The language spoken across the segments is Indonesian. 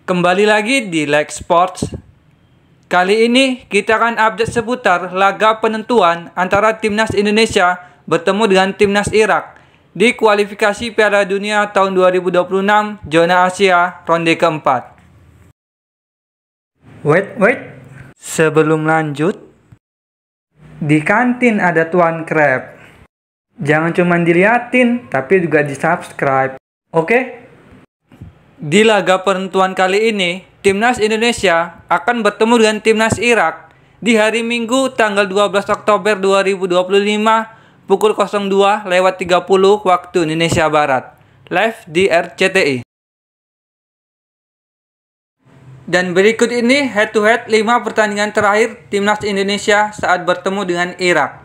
Kembali lagi di Like Sports. Kali ini kita akan update seputar laga penentuan antara Timnas Indonesia bertemu dengan Timnas Irak di kualifikasi Piala Dunia tahun 2026 zona Asia ronde keempat. Wait. Sebelum lanjut, di kantin ada Tuan Crab. Jangan cuma diliatin, tapi juga di-subscribe. Oke? Di laga penentuan kali ini, Timnas Indonesia akan bertemu dengan Timnas Irak di hari Minggu tanggal 12 Oktober 2025 pukul 02.30 waktu Indonesia Barat, live di RCTI. Dan berikut ini head to head 5 pertandingan terakhir Timnas Indonesia saat bertemu dengan Irak.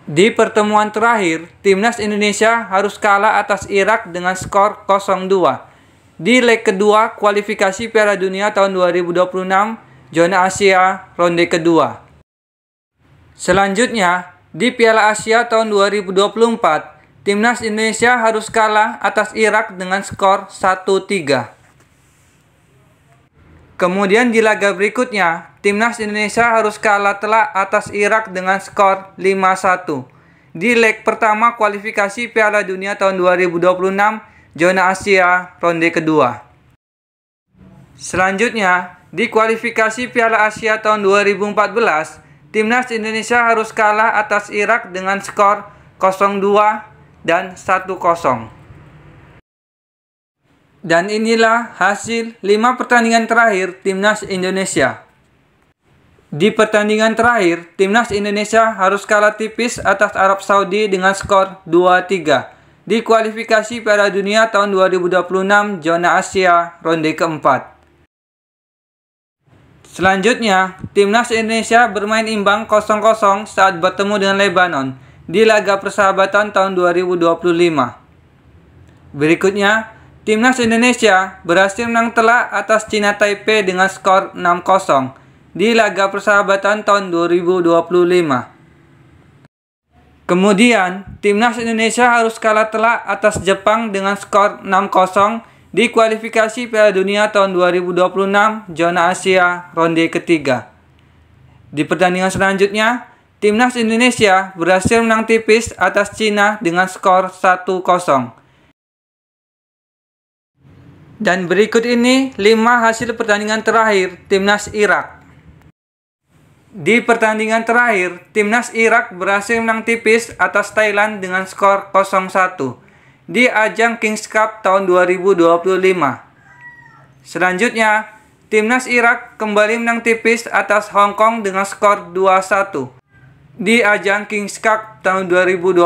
Di pertemuan terakhir, Timnas Indonesia harus kalah atas Irak dengan skor 0-2. Di leg kedua kualifikasi Piala Dunia tahun 2026 zona Asia ronde kedua. Selanjutnya, di Piala Asia tahun 2024, Timnas Indonesia harus kalah atas Irak dengan skor 1-3. Kemudian di laga berikutnya, Timnas Indonesia harus kalah telak atas Irak dengan skor 5-1. Di leg pertama kualifikasi Piala Dunia tahun 2026 zona Asia ronde kedua. Selanjutnya, di kualifikasi Piala Asia tahun 2014, Timnas Indonesia harus kalah atas Irak dengan skor 0-2 dan 1-0. Dan inilah hasil 5 pertandingan terakhir Timnas Indonesia. Di pertandingan terakhir, Timnas Indonesia harus kalah tipis atas Arab Saudi dengan skor 2-3. Di kualifikasi Piala Dunia tahun 2026 zona Asia ronde keempat. Selanjutnya, Timnas Indonesia bermain imbang 0-0 saat bertemu dengan Lebanon di laga persahabatan tahun 2025. Berikutnya, Timnas Indonesia berhasil menang telak atas Cina Taipei dengan skor 6-0 di laga persahabatan tahun 2025. Kemudian, Timnas Indonesia harus kalah telak atas Jepang dengan skor 6-0 di kualifikasi Piala Dunia tahun 2026 zona Asia ronde ketiga. Di pertandingan selanjutnya, Timnas Indonesia berhasil menang tipis atas Cina dengan skor 1-0. Dan berikut ini 5 hasil pertandingan terakhir Timnas Irak. Di pertandingan terakhir, Timnas Irak berhasil menang tipis atas Thailand dengan skor 0-1 di ajang Kings Cup tahun 2025. Selanjutnya, Timnas Irak kembali menang tipis atas Hong Kong dengan skor 2-1 di ajang Kings Cup tahun 2025.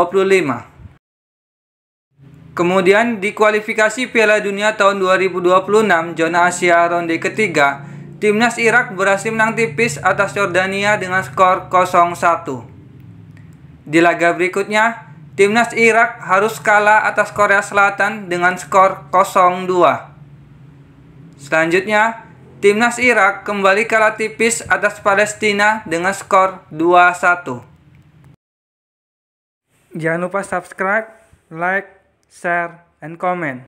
Kemudian di kualifikasi Piala Dunia tahun 2026 zona Asia ronde ketiga, Timnas Irak berhasil menang tipis atas Yordania dengan skor 0-1. Di laga berikutnya, Timnas Irak harus kalah atas Korea Selatan dengan skor 0-2. Selanjutnya, Timnas Irak kembali kalah tipis atas Palestina dengan skor 2-1. Jangan lupa subscribe, like, share, and comment.